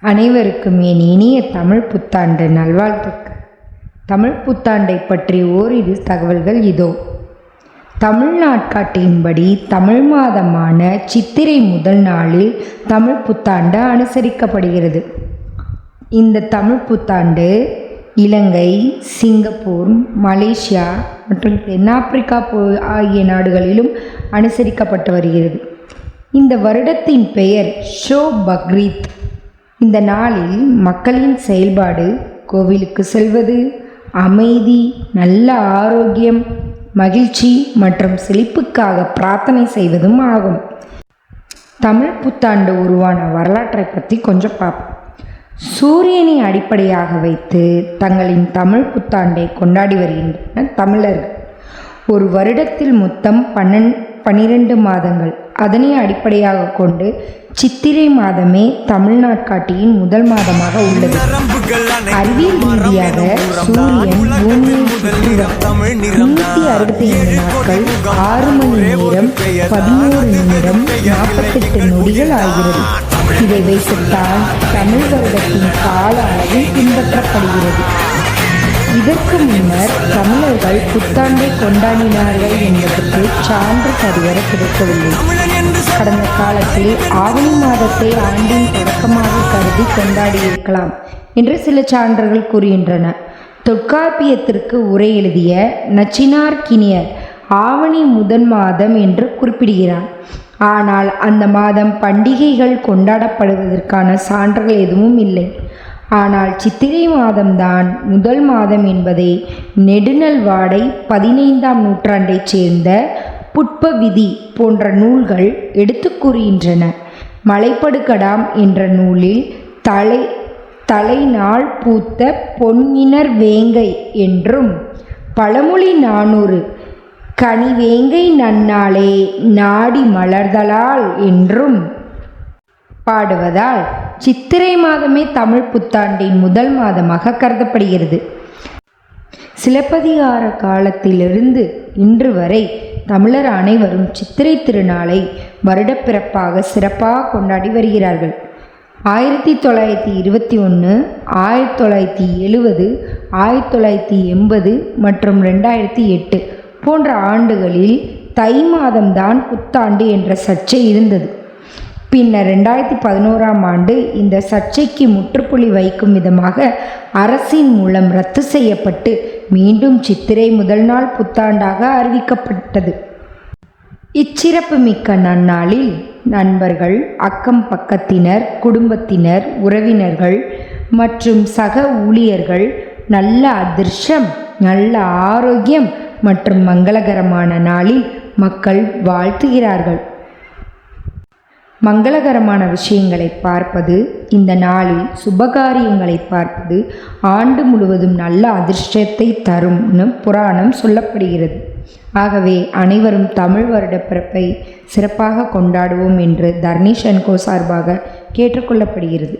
அனைவருக்கும் என் இனிய தமிழ் புத்தாண்டு நல்வாழ்த்துக்கள். தமிழ் புத்தாண்டை பற்றி ஓரிரு தகவல்கள் இதோ. தமிழ் நாட்காட்டியின்படி தமிழ் மாதமான சித்திரை முதல் நாளில் தமிழ் புத்தாண்டு அனுசரிக்கப்படுகிறது. இந்த தமிழ் புத்தாண்டு இலங்கை, சிங்கப்பூர், மலேசியா மற்றும் தென்னாப்பிரிக்கா ஆகிய நாடுகளிலும் அனுசரிக்கப்பட்டு வருகிறது. இந்த வருடத்தின் பெயர் ஷோ பக்ரீத். இந்த நாளில் மக்களின் செயல்பாடு கோவிலுக்கு செல்வது, அமைதி, நல்ல ஆரோக்கியம், மகிழ்ச்சி மற்றும் செழிப்புக்காக பிரார்த்தனை செய்வதும் ஆகும். தமிழ் புத்தாண்டு உருவான வரலாற்றை பற்றி கொஞ்சம் பார்ப்போம். சூரியனை அடிப்படையாக வைத்து தங்களின் தமிழ் புத்தாண்டை கொண்டாடி வருகின்றனர் தமிழர்கள். ஒரு வருடத்தில் மொத்தம் 12 மாதங்கள். அதனை அடிப்படையாக கொண்டு சித்திரை மாதமே தமிழ்நாட்காட்டியின் முதல் மாதமாக உள்ளது. அறிவியல் ரீதியாக சூரியன் பூமியை சுற்றுவர் 365 நாட்கள் 6 மணி நேரம் 11 நிமிடம் 48 நொடிகள் ஆகிறது. இதை வைத்துத்தான் தமிழ் வருடத்தின் கால அளவு பின்பற்றப்படுகிறது. இதற்கு முன்னர் தமிழர்கள் புத்தாண்டை கொண்டாடினார்கள் என்பதற்கு சான்று சரிவர கிடைக்கவில்லை. கடந்த காலத்தில் ஆவணி மாதத்தை ஆண்டின் தொடக்கமாக கருதி கொண்டாடியிருக்கலாம் என்று சில சான்றுகள் கூறுகின்றன. தொல்காப்பியத்திற்கு உரை எழுதிய நச்சினார்க்கினியர் ஆவணி முதல் மாதம் என்று குறிப்பிடுகிறார். ஆனால் அந்த மாதம் பண்டிகைகள் கொண்டாடப்படுவதற்கான சான்றுகள் எதுவும் இல்லை. ஆனால் சித்திரை மாதம்தான் முதல் மாதம் என்பதை நெடுநல்வாடை 15ஆம் நூற்றாண்டைச் சேர்ந்த புட்பவிதி போன்ற நூல்கள் எடுத்து கூறுகின்றன. மலைப்படுகடாம் என்ற நூலில் தலைநாள் பூத்த பொன்னினர் வேங்கை என்றும், பழமொழி 400 கனிவேங்கை நன்னாளே நாடி மலர்தலால் என்றும் பாடுவதால் சித்திரை மாதமே தமிழ் புத்தாண்டின் முதல் மாதமாக கருதப்படுகிறது. சிலப்பதிகார காலத்திலிருந்து இன்று வரை தமிழர் அனைவரும் சித்திரை திருநாளை வருடப்பிறப்பாக சிறப்பாக கொண்டாடி வருகிறார்கள். 1921, 1970, 1980 மற்றும் 2008 போன்ற ஆண்டுகளில் தை மாதம்தான் புத்தாண்டு என்ற சர்ச்சை இருந்தது. பின்னர் 2011ஆம் ஆண்டு இந்த சர்ச்சைக்கு முற்றுப்புள்ளி வைக்கும் விதமாக அரசின் மூலம் ரத்து செய்யப்பட்டு மீண்டும் சித்திரை முதல் நாள் புத்தாண்டாக அறிவிக்கப்பட்டது. இச்சிறப்பு மிக்க நன்னாளில் நண்பர்கள், அக்கம் பக்கத்தினர், குடும்பத்தினர், உறவினர்கள் மற்றும் சக ஊழியர்கள் நல்ல அதிர்ஷ்டம், நல்ல ஆரோக்கியம் மற்றும் மங்களகரமான நாளில் மக்கள் வாழ்த்துகிறார்கள். மங்களகரமான விஷயங்களை பார்ப்பது, இந்த நாளில் சுபகாரியங்களை பார்ப்பது ஆண்டு முழுவதும் நல்ல அதிர்ஷ்டத்தை தரும்னு புராணம் சொல்லப்படுகிறது. ஆகவே அனைவரும் தமிழ் வருட பிறப்பை சிறப்பாக கொண்டாடுவோம் என்று தர்னிஷ் & கோ சார்பாக கேட்டுக்கொள்ளப்படுகிறது.